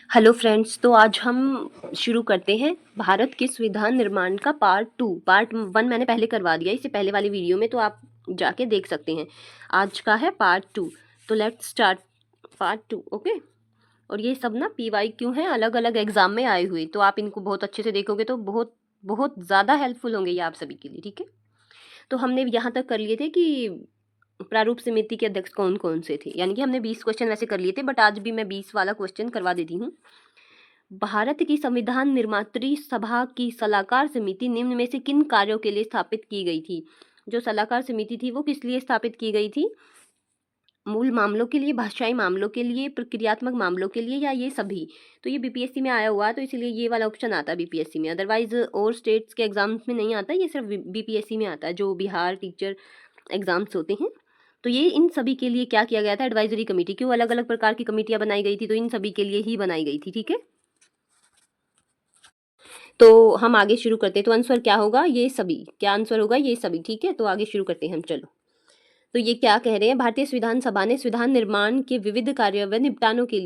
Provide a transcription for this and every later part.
Hello friends, तो आज हम शुरू करते हैं भारत के संविधान निर्माण का पार्ट 1 मैंने पहले करवा दिया इससे पहले वाली वीडियो में, तो आप जाके देख सकते हैं। आज का है पार्ट 2, तो लेट्स स्टार्ट पार्ट 2। ओके। और ये सब ना PYQ हैं, अलग अलग एग्जाम में आए हुए, तो आप इनको बहुत अच्छे से देखोगे तो बहुत बहुत ज़्यादा हेल्पफुल होंगे ये आप सभी के लिए। ठीक है, तो हमने यहाँ तक कर लिए थे कि प्रारूप समिति के अध्यक्ष कौन कौन से थे, यानी कि हमने 20 क्वेश्चन वैसे कर लिए थे, बट आज भी मैं 20 वाला क्वेश्चन करवा देती हूँ। भारत की संविधान निर्मात्री सभा की सलाहकार समिति निम्न में से किन कार्यों के लिए स्थापित की गई थी? जो सलाहकार समिति थी वो किस लिए स्थापित की गई थी? मूल मामलों के लिए, भाषाई मामलों के लिए, प्रक्रियात्मक मामलों के लिए, या ये सभी? तो ये बीपीएससी में आया हुआ है, तो इसलिए ये वाला ऑप्शन आता है बीपीएससी में। अदरवाइज और स्टेट्स के एग्जाम्स में नहीं आता, ये सिर्फ बीपीएससी में आता है, जो बिहार टीचर एग्जाम्स होते हैं। तो ये इन सभी के लिए क्या किया गया था? Advisory committee. क्यों अलग अलग प्रकार की कमेटियां बनाई गई थी? तो इन सभी के लिए ही बनाई गई थी। ठीक है, तो हम आगे शुरू करते हैं। तो आंसर क्या होगा? ये सभी। क्या आंसर होगा? ये सभी। ठीक है, तो आगे शुरू करते हैं हम। चलो, तो ये क्या कह रहे हैं? भारतीय संविधान सभा ने संविधान निर्माण के विविध कार्यों को निपटानों के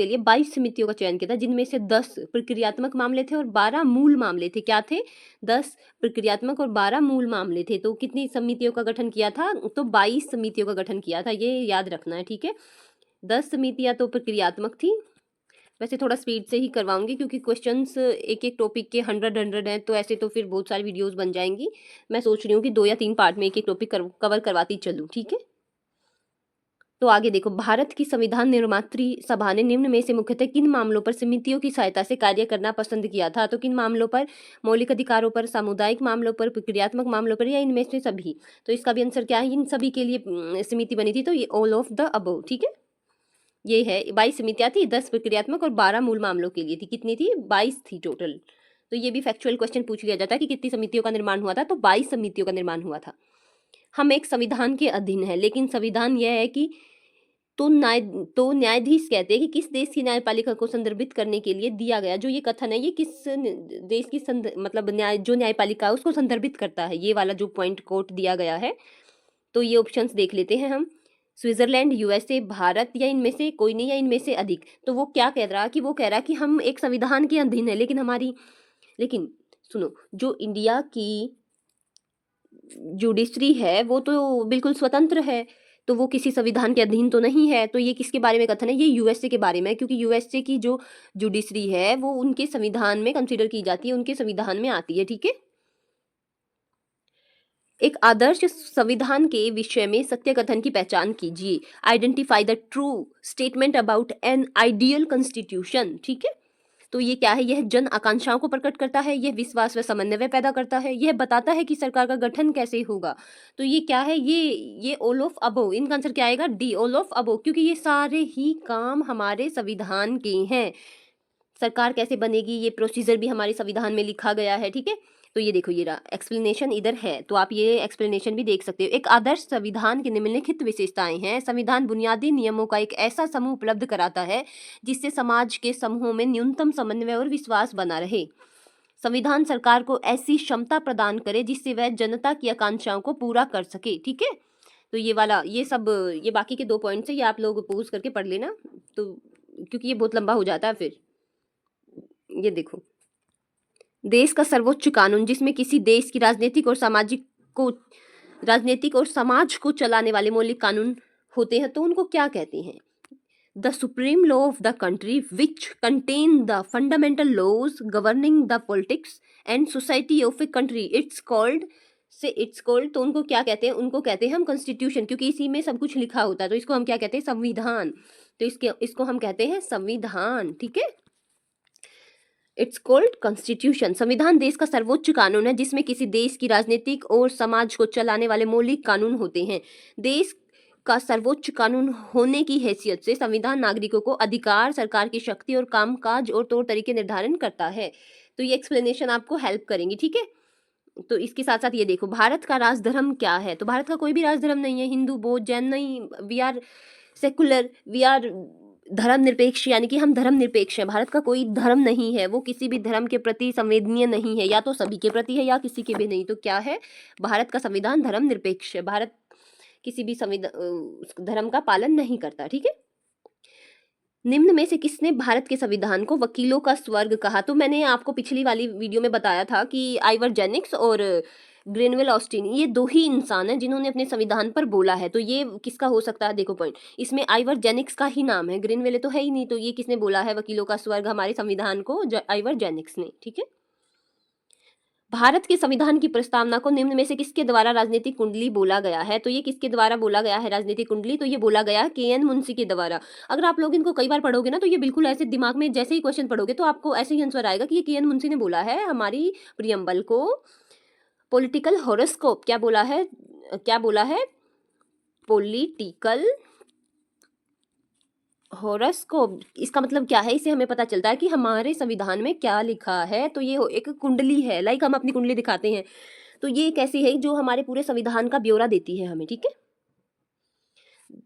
लिए 22 समितियों का चयन किया था, जिनमें से 10 प्रक्रियात्मक मामले थे और 12 मूल मामले थे। क्या थे? 10 प्रक्रियात्मक और 12 मूल मामले थे। तो कितनी समितियों का गठन किया था? तो 22 समितियों का गठन किया था, ये याद रखना है। ठीक है, 10 समितियां तो प्रक्रियात्मक थी। वैसे थोड़ा स्पीड से ही करवाऊंगी क्योंकि क्वेश्चंस एक एक टॉपिक के 100 हैं, तो ऐसे तो फिर बहुत सारी वीडियोस बन जाएंगी। मैं सोच रही हूँ कि 2 या 3 पार्ट में एक एक टॉपिक कवर करवाती चलूँ। ठीक है, तो आगे देखो, भारत की संविधान निर्मात्री सभा ने निम्न में से मुख्यतः किन मामलों पर समितियों की सहायता से कार्य करना पसंद किया था? तो किन मामलों पर? मौलिक अधिकारों पर, सामुदायिक मामलों पर, प्रक्रियात्मक मामलों पर, या इनमें से सभी? तो इसका भी आंसर क्या है? इन सभी के लिए समिति बनी थी, तो ये ऑल ऑफ द अबव। ठीक है, ये है 22 समितियां थी, 10 प्रक्रियात्मक और 12 मूल मामलों के लिए थी। कितनी थी? 22 थी टोटल। तो ये भी फैक्चुअल क्वेश्चन पूछ लिया जाता है कि कितनी समितियों का निर्माण हुआ था? तो 22 समितियों का निर्माण हुआ था। हम एक संविधान के अधीन है, लेकिन संविधान यह है कि न्यायाधीश कहते हैं कि किस देश की न्यायपालिका को संदर्भित करने के लिए दिया गया। जो ये कथन है, ये किस देश की मतलब जो न्यायपालिका है उसको संदर्भित करता है, ये वाला जो पॉइंट कोट दिया गया है। तो ये ऑप्शंस देख लेते हैं हम। स्विट्जरलैंड, यूएसए, भारत, या इनमें से कोई नहीं, या इनमें से अधिक। तो वो क्या कह रहा कि वो कह रहा कि हम एक संविधान के अधीन है, लेकिन सुनो, जो इंडिया की जुडिशरी है वो तो बिल्कुल स्वतंत्र है, तो वो किसी संविधान के अधीन तो नहीं है। तो ये किसके बारे में कथन है? ये यूएसए के बारे में है, क्योंकि यूएसए की जो जुडिशरी है वो उनके संविधान में कंसीडर की जाती है, उनके संविधान में आती है। ठीक है, एक आदर्श संविधान के विषय में सत्य कथन की पहचान कीजिए। Identify the true statement about an ideal constitution. ठीक है, तो ये क्या है? यह जन आकांक्षाओं को प्रकट करता है, यह विश्वास व समन्वय पैदा करता है, यह बताता है कि सरकार का गठन कैसे होगा। तो ये क्या है? ये ऑल ऑफ अबव। इनका आंसर क्या आएगा? डी, ऑल ऑफ अबव, क्योंकि ये सारे ही काम हमारे संविधान के हैं। सरकार कैसे बनेगी, ये प्रोसीजर भी हमारे संविधान में लिखा गया है। ठीक है, तो ये देखो, ये रहा एक्सप्लेनेशन इधर है, तो आप ये एक्सप्लेनेशन भी देख सकते हो। एक आदर्श संविधान की निम्नलिखित विशेषताएं हैं। संविधान बुनियादी नियमों का एक ऐसा समूह उपलब्ध कराता है जिससे समाज के समूहों में न्यूनतम समन्वय और विश्वास बना रहे। संविधान सरकार को ऐसी क्षमता प्रदान करे जिससे वह जनता की आकांक्षाओं को पूरा कर सके। ठीक है, तो ये वाला, ये बाकी के 2 पॉइंट्स है, ये आप लोग पोज करके पढ़ लेना, तो क्योंकि ये बहुत लंबा हो जाता है फिर। ये देखो, देश का सर्वोच्च कानून, जिसमें किसी देश की राजनीतिक और समाज को चलाने वाले मौलिक कानून होते हैं, तो उनको क्या कहते हैं? The supreme law of the country which contain the fundamental laws governing the politics and society of a country, it's called. तो उनको क्या कहते हैं? उनको कहते हैं हम कॉन्स्टिट्यूशन, क्योंकि इसी में सब कुछ लिखा होता है, तो इसको हम क्या कहते हैं? संविधान। तो इसको हम कहते हैं संविधान। ठीक है, इट्स कॉल्ड कॉन्स्टिट्यूशन। संविधान देश का सर्वोच्च कानून है जिसमें किसी देश की राजनीतिक और समाज को चलाने वाले मौलिक कानून होते हैं। देश का सर्वोच्च कानून होने की हैसियत से संविधान नागरिकों को अधिकार, सरकार की शक्ति और कामकाज और तौर तरीके निर्धारण करता है। तो ये एक्सप्लेनेशन आपको हेल्प करेंगी। ठीक है, तो इसके साथ साथ ये देखो, भारत का राजधर्म क्या है? तो भारत का कोई भी राजधर्म नहीं है, हिंदू, बौद्ध, जैन नहीं। We are secular, we are धर्म निरपेक्ष, यानी कि हम धर्म निरपेक्ष हैं। भारत का कोई धर्म नहीं है, वो किसी भी धर्म के प्रति संवेदनीय नहीं है, या तो सभी के प्रति है या किसी के भी नहीं। तो क्या है? भारत का संविधान धर्म निरपेक्ष है, भारत किसी भी धर्म का पालन नहीं करता। ठीक है, निम्न में से किसने भारत के संविधान को वकीलों का स्वर्ग कहा? तो मैंने आपको पिछली वाली वीडियो में बताया था कि आइवर जेनिक्स और ग्रेनवेल ऑस्टिन, ये दो ही इंसान हैं जिन्होंने अपने संविधान पर बोला है। तो ये किसका हो सकता है? देखो पॉइंट, इसमें आइवर जेनिक्स का ही नाम है, ग्रेनवेल तो है ही नहीं। तो ये किसने बोला है वकीलों का स्वर्ग हमारे संविधान को? आइवर जेनिक्स ने। ठीक है। भारत के संविधान की प्रस्तावना को निम्न में से किसके द्वारा राजनीतिक कुंडली बोला गया है? तो ये किसके द्वारा बोला गया है राजनीतिक कुंडली? तो ये बोला गया के.एन. मुंशी के द्वारा। अगर आप लोग इनको कई बार पढ़ोगे ना, तो ये बिल्कुल ऐसे दिमाग में जैसे ही क्वेश्चन पढ़ोगे तो आपको ऐसे ही आंसर आएगा कि ये के.एन. मुंशी ने बोला है हमारी प्रियम्बल को। पॉलिटिकल हॉरोस्कोप क्या बोला है? क्या बोला है? पॉलिटिकल हॉरोस्कोप, इसका मतलब क्या है? इसे हमें पता चलता है कि हमारे संविधान में क्या लिखा है। तो ये एक कुंडली है, लाइक हम अपनी कुंडली दिखाते हैं। तो ये एक ऐसी है जो हमारे पूरे संविधान का ब्यौरा देती है हमें। ठीक है।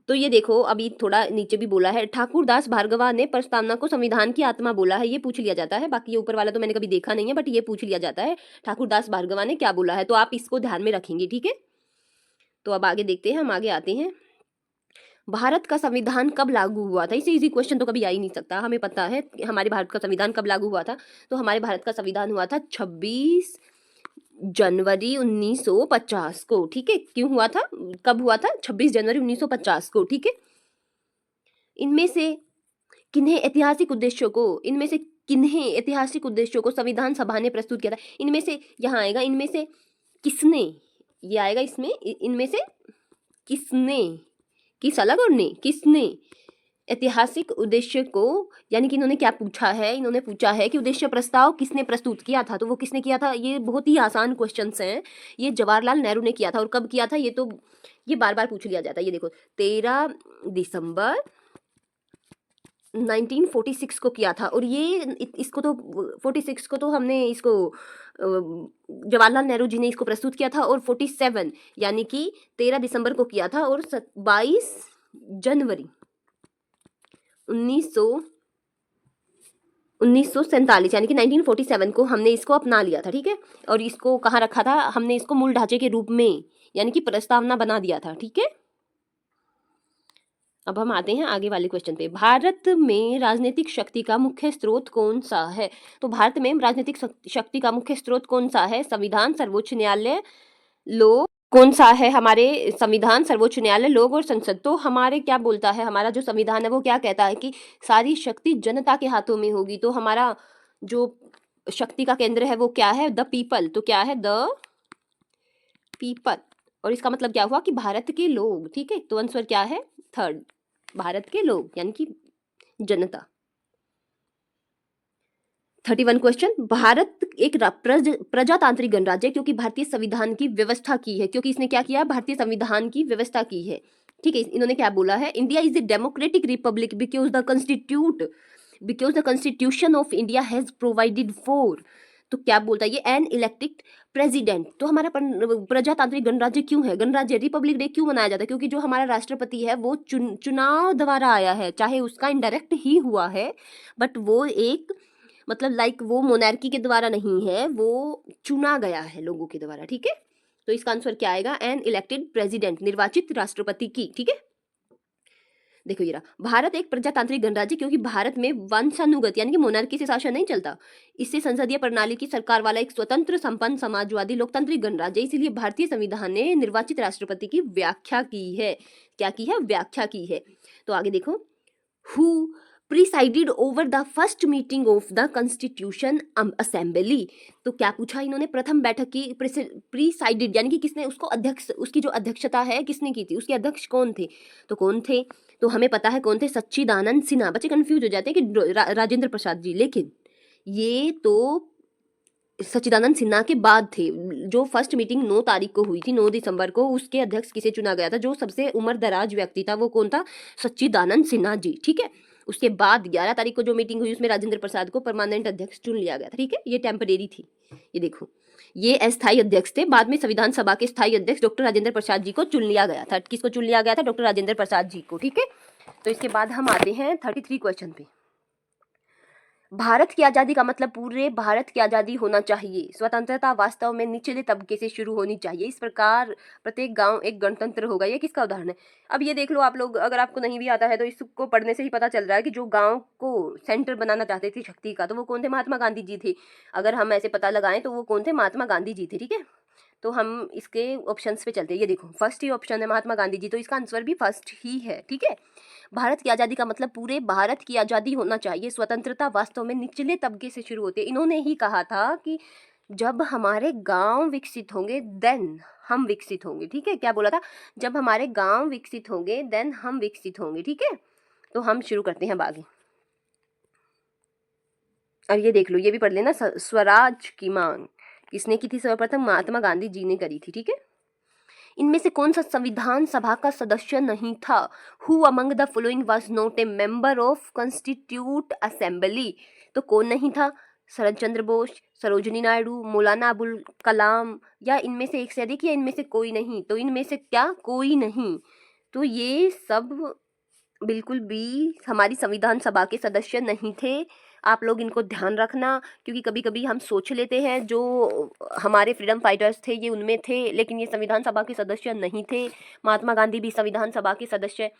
तो ये देखो, अभी थोड़ा नीचे भी बोला है, ठाकुर दास भार्गवा ने प्रस्तावना को संविधान की आत्मा बोला है। ये पूछ लिया जाता है, बाकी ये ऊपर वाला तो मैंने कभी देखा नहीं है, बट ये पूछ लिया जाता है ठाकुर दास भार्गवा ने क्या बोला है। तो आप इसको ध्यान में रखेंगे। ठीक है। तो अब आगे देखते हैं, हम आगे आते हैं। भारत का संविधान कब लागू हुआ था? इसे इजी क्वेश्चन तो कभी आ ही नहीं सकता। हमें पता है कि हमारे भारत का संविधान कब लागू हुआ था। तो हमारे भारत का संविधान हुआ था 26 जनवरी 1950 को। ठीक है। क्यों हुआ था? कब हुआ था? 26 जनवरी 1950 को। ठीक है। इनमें से किन्हें ऐतिहासिक उद्देश्यों को संविधान सभा ने प्रस्तुत किया था? इनमें से, यहाँ आएगा, इनमें से किसने, ये आएगा इसमें, इनमें से किसने, किस अलग और ने, किसने ऐतिहासिक उद्देश्य को, यानी कि इन्होंने क्या पूछा है? इन्होंने पूछा है कि उद्देश्य प्रस्ताव किसने प्रस्तुत किया था। तो वो किसने किया था? ये बहुत ही आसान क्वेश्चंस हैं। ये जवाहरलाल नेहरू ने किया था। और कब किया था? ये बार बार पूछ लिया जाता है। ये देखो, 13 दिसंबर 1946 को किया था। और ये इसको तो 46 को तो हमने इसको जवाहरलाल नेहरू जी ने इसको प्रस्तुत किया था। और 47 यानी कि 13 दिसंबर को किया था। और 22 जनवरी 1947 यानी कि 1947 को हमने इसको अपना लिया था। ठीक है। और इसको कहाँ रखा था? हमने इसको मूल ढांचे के रूप में, यानी कि प्रस्तावना बना दिया था। ठीक है। अब हम आते हैं आगे वाले क्वेश्चन पे। भारत में राजनीतिक शक्ति का मुख्य स्रोत कौन सा है? तो भारत में राजनीतिक शक्ति का मुख्य स्रोत कौन सा है? संविधान, सर्वोच्च न्यायालय, लोग। कौन सा है? हमारे संविधान, सर्वोच्च न्यायालय, लोग और संसद। तो हमारे क्या बोलता है? हमारा जो संविधान है वो क्या कहता है कि सारी शक्ति जनता के हाथों में होगी। तो हमारा जो शक्ति का केंद्र है वो क्या है? The people. तो क्या है? The people. और इसका मतलब क्या हुआ कि भारत के लोग। ठीक है। तो आंसर क्या है? थर्ड, भारत के लोग यानी कि जनता। 31 क्वेश्चन, भारत एक प्रजातांत्रिक गणराज्य है क्योंकि भारतीय संविधान की व्यवस्था की है। क्योंकि इसने क्या किया? भारतीय संविधान की व्यवस्था की है। ठीक है। इन्होंने क्या बोला है? India is a democratic Republic because the constitution of India has provided for. तो क्या बोलता है ये? An elected president. तो हमारा प्रजातांत्रिक गणराज्य क्यों है? गणराज्य, रिपब्लिक डे क्यों मनाया जाता है? क्योंकि जो हमारा राष्ट्रपति है वो चुनाव द्वारा आया है, चाहे उसका इनडायरेक्ट ही हुआ है, बट वो एक, मतलब लाइक वो मोनार्की के द्वारा नहीं है, वो चुना गया है लोगों के द्वारा। ठीक है। तो इसका आंसर क्या आएगा? एन इलेक्टेड प्रेसिडेंट, निर्वाचित राष्ट्रपति की। ठीक है। देखो ये रहा, भारत एक प्रजातांत्रिक गणराज्य क्योंकि भारत में वंशानुगत यानी कि मोनार्की से शासन नहीं चलता। इससे संसदीय प्रणाली की सरकार वाला एक स्वतंत्र, संपन्न, समाजवादी, लोकतांत्रिक गणराज्य। इसीलिए भारतीय संविधान ने निर्वाचित राष्ट्रपति की व्याख्या की है। क्या की है? व्याख्या की है। तो आगे देखो, who presided over the first meeting of the constitution assembly. तो क्या पूछा इन्होंने? प्रथम बैठक की प्रिसाइडेड यानी कि किसने उसको अध्यक्ष, उसकी जो अध्यक्षता है किसने की थी? उसके अध्यक्ष कौन थे? तो कौन थे? तो हमें पता है कौन थे? सच्चिदानंद सिन्हा। बच्चे कंफ्यूज हो जाते हैं कि राजेंद्र प्रसाद जी, लेकिन ये तो सच्चिदानंद सिन्हा के बाद थे। जो फर्स्ट मीटिंग 9 तारीख को हुई थी, 9 दिसंबर को, उसके अध्यक्ष किसे चुना गया था? जो सबसे उम्र दराज व्यक्ति था वो कौन था? सच्चिदानंद सिन्हा जी। ठीक है। उसके बाद 11 तारीख को जो मीटिंग हुई उसमें राजेंद्र प्रसाद को परमानेंट अध्यक्ष चुन लिया गया था। ठीक है। ये टेम्परेरी थी। ये देखो, ये अस्थायी अध्यक्ष थे। बाद में संविधान सभा के स्थायी अध्यक्ष डॉक्टर राजेंद्र प्रसाद जी को चुन लिया गया था। किसको चुन लिया गया था? डॉक्टर राजेंद्र प्रसाद जी को। ठीक है। तो इसके बाद हम आते हैं 33 क्वेश्चन पे। भारत की आज़ादी का मतलब पूरे भारत की आज़ादी होना चाहिए। स्वतंत्रता वास्तव में निचले तबके से शुरू होनी चाहिए। इस प्रकार प्रत्येक गांव एक गणतंत्र होगा। ये किसका उदाहरण है? अब ये देख लो आप लोग, अगर आपको नहीं भी आता है तो इसको पढ़ने से ही पता चल रहा है कि जो गांव को सेंटर बनाना चाहते थे शक्ति का, तो वो कौन थे? महात्मा गांधी जी थे। अगर हम ऐसे पता लगाएं तो वो कौन थे? महात्मा गांधी जी थे। ठीक है, तो हम इसके ऑप्शंस पे चलते हैं। ये देखो फर्स्ट ही ऑप्शन है महात्मा गांधी जी, तो इसका आंसर भी फर्स्ट ही है। ठीक है, भारत की आज़ादी का मतलब पूरे भारत की आज़ादी होना चाहिए। स्वतंत्रता वास्तव में निचले तबके से शुरू होती है। इन्होंने ही कहा था कि जब हमारे गांव विकसित होंगे देन हम विकसित होंगे। ठीक है, क्या बोला था? जब हमारे गांव विकसित होंगे देन हम विकसित होंगे। ठीक है, तो हम शुरू करते हैं अब आगे। और ये देख लो, ये भी पढ़ लेना। स्वराज की मांग किसने की थी? सर्वप्रथम महात्मा गांधी जी ने करी थी। ठीक है, इनमें से कौन सा संविधान सभा का सदस्य नहीं था? Who among the following was not a member of constitute assembly? तो कौन नहीं था? शरद चंद्र बोस, सरोजिनी नायडू, मौलाना अबुल कलाम, या इनमें से एक से अधिक, या इनमें से कोई नहीं? तो इनमें से क्या कोई नहीं? तो ये सब बिल्कुल भी हमारी संविधान सभा के सदस्य नहीं थे। आप लोग इनको ध्यान रखना, क्योंकि कभी कभी हम सोच लेते हैं जो हमारे फ्रीडम फाइटर्स थे ये उनमें थे, लेकिन ये संविधान सभा के सदस्य नहीं थे। महात्मा गांधी भी संविधान सभा के सदस्य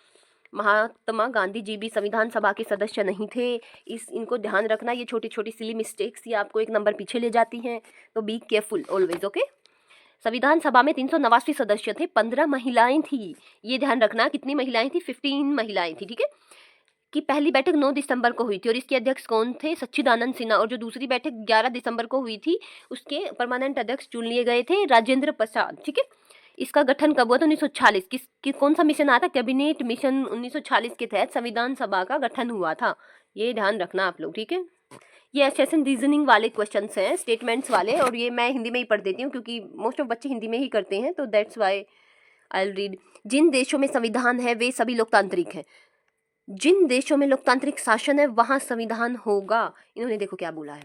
महात्मा गांधी जी भी संविधान सभा के सदस्य नहीं थे। इनको ध्यान रखना। ये छोटी छोटी सिली मिस्टेक्स ये आपको एक नंबर पीछे ले जाती हैं, तो बी केयरफुल ऑलवेज। ओके, संविधान सभा में 389 सदस्य थे, 15 महिलाएं थी। ये ध्यान रखना, कितनी महिलाएं थी? 15 महिलाएं थी। ठीक है, कि पहली बैठक 9 दिसंबर को हुई थी और इसके अध्यक्ष कौन थे? सच्चिदानंद सिन्हा। और जो दूसरी बैठक 11 दिसंबर को हुई थी उसके परमानेंट अध्यक्ष चुन लिए गए थे राजेंद्र प्रसाद। ठीक है, इसका गठन कब हुआ था? 1946। कौन सा मिशन आया था? कैबिनेट मिशन 1946 के तहत संविधान सभा का गठन हुआ था। ये ध्यान रखना आप लोग। ठीक है, ये एसेशन रीजनिंग वाले क्वेश्चंस हैं, स्टेटमेंट्स वाले, और ये मैं हिंदी में ही पढ़ देती हूँ क्योंकि मोस्ट ऑफ बच्चे हिंदी में ही करते हैं, तो that's why I will read. जिन देशों में संविधान है वे सभी लोकतांत्रिक हैं। जिन देशों में लोकतांत्रिक शासन है वहां संविधान होगा। इन्होंने देखो क्या बोला है,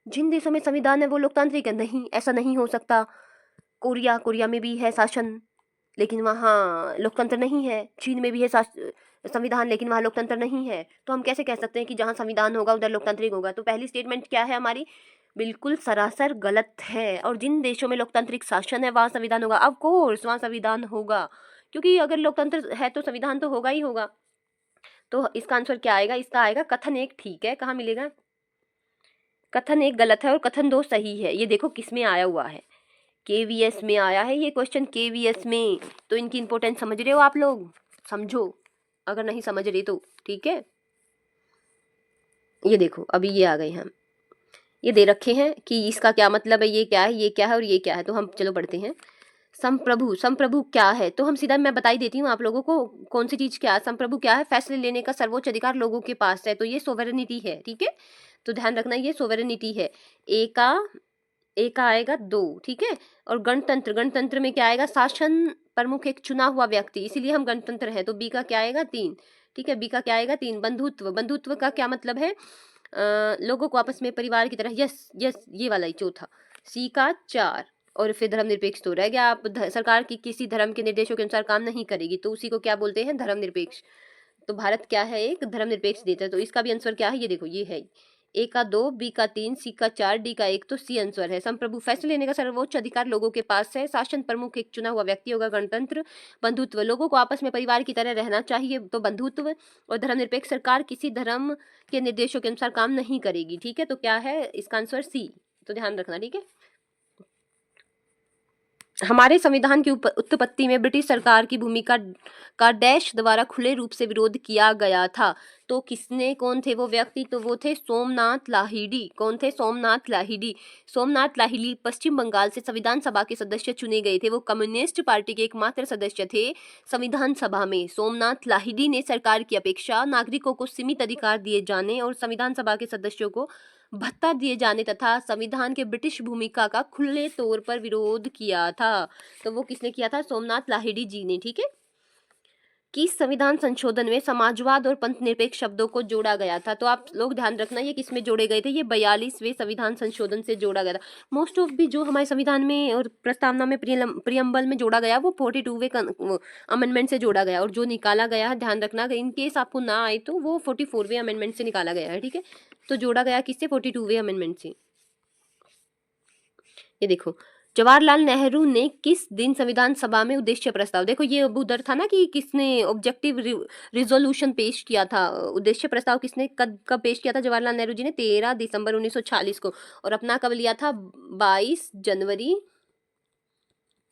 जिन देशों में संविधान है वो लोकतांत्रिक है। नहीं, ऐसा नहीं हो सकता। कोरिया में भी है शासन लेकिन वहाँ लोकतंत्र नहीं है। चीन में भी है संविधान लेकिन वहाँ लोकतंत्र नहीं है। तो हम कैसे कह सकते हैं कि जहाँ संविधान होगा उधर लोकतांत्रिक होगा? तो पहली स्टेटमेंट क्या है हमारी? बिल्कुल सरासर गलत है। और जिन देशों में लोकतांत्रिक शासन है वहाँ संविधान होगा। ऑफ कोर्स वहाँ संविधान होगा, क्योंकि अगर लोकतंत्र है तो संविधान तो होगा ही होगा। तो इसका आंसर क्या आएगा? इसका आएगा कथन एक ठीक है। कहाँ मिलेगा? कथन एक गलत है और कथन दो सही है। ये देखो किस में आया हुआ है, केवीएस में आया है ये क्वेश्चन, केवीएस में। तो इनकी इंपॉर्टेंस समझ रहे हो आप लोग? समझो, अगर नहीं समझ रहे तो। ठीक है, ये देखो अभी ये आ गए हम, ये दे रखे हैं कि इसका क्या मतलब है, ये क्या है, ये क्या है और ये क्या है। तो हम चलो पढ़ते हैं। संप्रभु, संप्रभु क्या है? तो हम सीधा मैं बता ही देती हूँ आप लोगों को कौन सी चीज क्या है। संप्रभु क्या है? फैसले लेने का सर्वोच्च अधिकार लोगों के पास है, तो ये सोवेरेनिटी है। ठीक है, तो ध्यान रखना ये सोवेरेनिटी है। ए का आएगा 2। ठीक है, और गणतंत्र, गणतंत्र में क्या आएगा? शासन प्रमुख एक चुना हुआ व्यक्ति, इसीलिए हम गणतंत्र है। तो बी का क्या आएगा? 3। ठीक है, बी का क्या आएगा? 3। बंधुत्व, बंधुत्व का क्या मतलब है? लोगों को आपस में परिवार की तरह। यस यस, ये वाला ही चौथा। सी का 4। और फिर धर्मनिरपेक्ष तो रह गया। आप सरकार की किसी धर्म के निर्देशों के अनुसार काम नहीं करेगी तो उसी को क्या बोलते हैं? धर्मनिरपेक्ष। तो भारत क्या है? एक धर्मनिरपेक्ष देश है। तो इसका भी आंसर क्या है? ये देखो, ये है ए का 2, बी का 3, सी का 4, डी का 1। तो सी आंसर है। संप्रभु फैसले लेने का सर्वोच्च अधिकार लोगों के पास है। शासन प्रमुख एक चुना हुआ व्यक्ति होगा। गणतंत्र, बंधुत्व, लोगों को आपस में परिवार की तरह रहना चाहिए, तो बंधुत्व। और धर्मनिरपेक्ष, सरकार किसी धर्म के निर्देशों के अनुसार काम नहीं करेगी। ठीक है, तो क्या है इसका आंसर? सी। तो ध्यान रखना। ठीक है, हमारे संविधान की उत्पत्ति में ब्रिटिश सरकार की भूमिका का डैश द्वारा खुले रूप से विरोध किया गया था। तो किसने, कौन थे वो व्यक्ति? तो वो थे सोमनाथ लाहिड़ी। कौन थे? सोमनाथ लाहिड़ी। सोमनाथ लाहिड़ी पश्चिम बंगाल से संविधान सभा के सदस्य चुने गए थे। वो कम्युनिस्ट पार्टी के एकमात्र सदस्य थे संविधान सभा में। सोमनाथ लाहिड़ी ने सरकार की अपेक्षा नागरिकों को सीमित अधिकार दिए जाने और संविधान सभा के सदस्यों को भत्ता दिए जाने तथा संविधान के ब्रिटिश भूमिका का खुले तौर पर विरोध किया था। तो वो किसने किया था? सोमनाथ लाहिड़ी जी ने। ठीक है, किस संविधान संशोधन में समाजवाद और पंथ निरपेक्ष शब्दों को जोड़ा गया था? तो आप लोग ध्यान रखना, ये किस में जोड़े गए थे? ये 42वें संविधान संशोधन से जोड़ा गया था। मोस्ट ऑफ भी जो हमारे संविधान में और प्रस्तावना में प्रियम्बल में जोड़ा गया वो 42वें अमेंडमेंट से जोड़ा गया, और जो निकाला गया है ध्यान रखना, इन केस आपको ना आए तो वो 44वें अमेंडमेंट से निकाला गया है, ठीक है। तो जोड़ा गया किससे? 42वें अमेंडमेंट से। ये देखो, जवाहरलाल नेहरू ने किस दिन संविधान सभा में उद्देश्य प्रस्ताव, देखो ये अब उधर था ना कि किसने ऑब्जेक्टिव रिजोल्यूशन पेश किया था, उद्देश्य प्रस्ताव किसने कब पेश किया था? जवाहरलाल नेहरू जी ने 13 दिसंबर 1946 को, और अपना कब लिया था? 22 जनवरी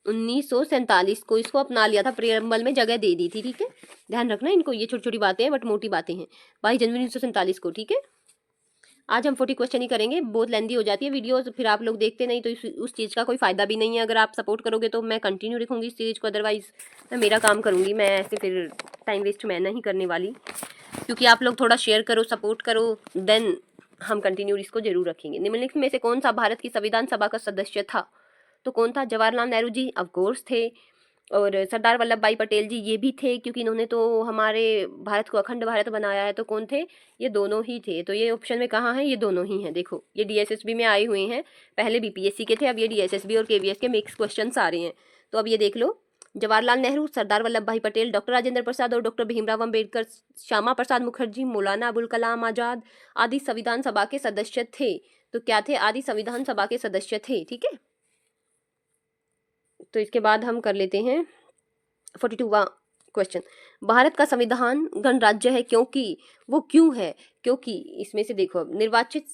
1947 को इसको अपना लिया था, प्रियम्बल में जगह दे दी थी, ठीक है। ध्यान रखना इनको, ये छोटी छोटी बातें हैं बट मोटी बातें हैं। 22 जनवरी 1947 को, ठीक है। आज हम 40 क्वेश्चन ही करेंगे, बहुत लेंदी हो जाती है वीडियोस, फिर आप लोग देखते नहीं तो उस चीज़ का कोई फ़ायदा भी नहीं है। अगर आप सपोर्ट करोगे तो मैं कंटिन्यू रखूँगी इस चीज़ को, अदरवाइज़ मैं मेरा काम करूँगी। मैं ऐसे फिर टाइम वेस्ट मैं नहीं करने वाली, क्योंकि आप लोग थोड़ा शेयर करो, सपोर्ट करो, देन हम कंटिन्यू इसको जरूर रखेंगे। निम्नलिखित में से कौन सा भारत की संविधान सभा का सदस्य था? तो कौन था? जवाहरलाल नेहरू जी ऑफकोर्स थे, और सरदार वल्लभ भाई पटेल जी ये भी थे, क्योंकि इन्होंने तो हमारे भारत को अखंड भारत बनाया है। तो कौन थे? ये दोनों ही थे। तो ये ऑप्शन में कहाँ है? ये दोनों ही हैं। देखो ये डीएसएसबी में आए हुए हैं, पहले बीपीएससी के थे, अब ये डीएसएसबी और केवीएस के मिक्स क्वेश्चन आ रहे हैं। तो अब ये देख लो, जवाहरलाल नेहरू, सरदार वल्लभ भाई पटेल, डॉक्टर राजेंद्र प्रसाद और डॉक्टर भीमराव अम्बेडकर, श्यामा प्रसाद मुखर्जी, मौलाना अबुल कलाम आजाद आदि संविधान सभा के सदस्य थे। तो क्या थे? आदि संविधान सभा के सदस्य थे, ठीक है। तो इसके बाद हम कर लेते हैं 42वां क्वेश्चन। भारत का संविधान गणराज्य है क्योंकि, वो क्यों है? क्योंकि इसमें से देखो, निर्वाचित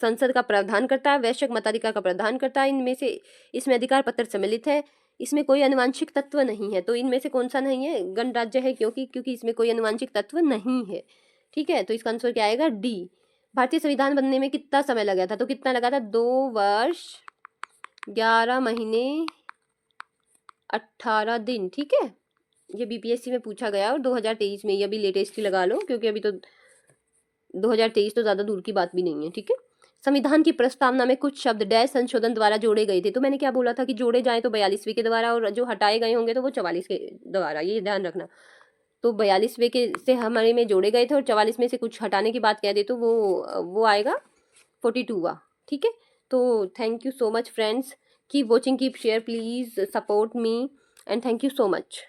संसद का प्रावधान करता है, वैश्विक मताधिकार का प्रावधान करता है, इनमें से इसमें अधिकार पत्र सम्मिलित है, इसमें कोई अनुवांशिक तत्व नहीं है। तो इनमें से कौन सा नहीं है? गणराज्य है क्योंकि इसमें कोई अनुवांशिक तत्व नहीं है, ठीक है। तो इसका आंसर क्या आएगा? डी। भारतीय संविधान बनने में कितना समय लगा था? तो कितना लगा था? 2 वर्ष 11 महीने 18 दिन, ठीक है। ये बीपीएससी में पूछा गया और 2023 में, ये अभी लेटेस्ट ही लगा लो, क्योंकि अभी तो 2023 तो ज़्यादा दूर की बात भी नहीं है, ठीक है। संविधान की प्रस्तावना में कुछ शब्द डैश संशोधन द्वारा जोड़े गए थे। तो मैंने क्या बोला था कि जोड़े जाएं तो 42वें के द्वारा, और जो हटाए गए होंगे तो वो 44 के द्वारा, ये ध्यान रखना। तो 42वें के से हमारे में जोड़े गए थे, और 44 में से कुछ हटाने की बात कह दे तो वो आएगा 42वां, ठीक है। तो thank you so much friends, keep watching, keep share, please support me, and thank you so much.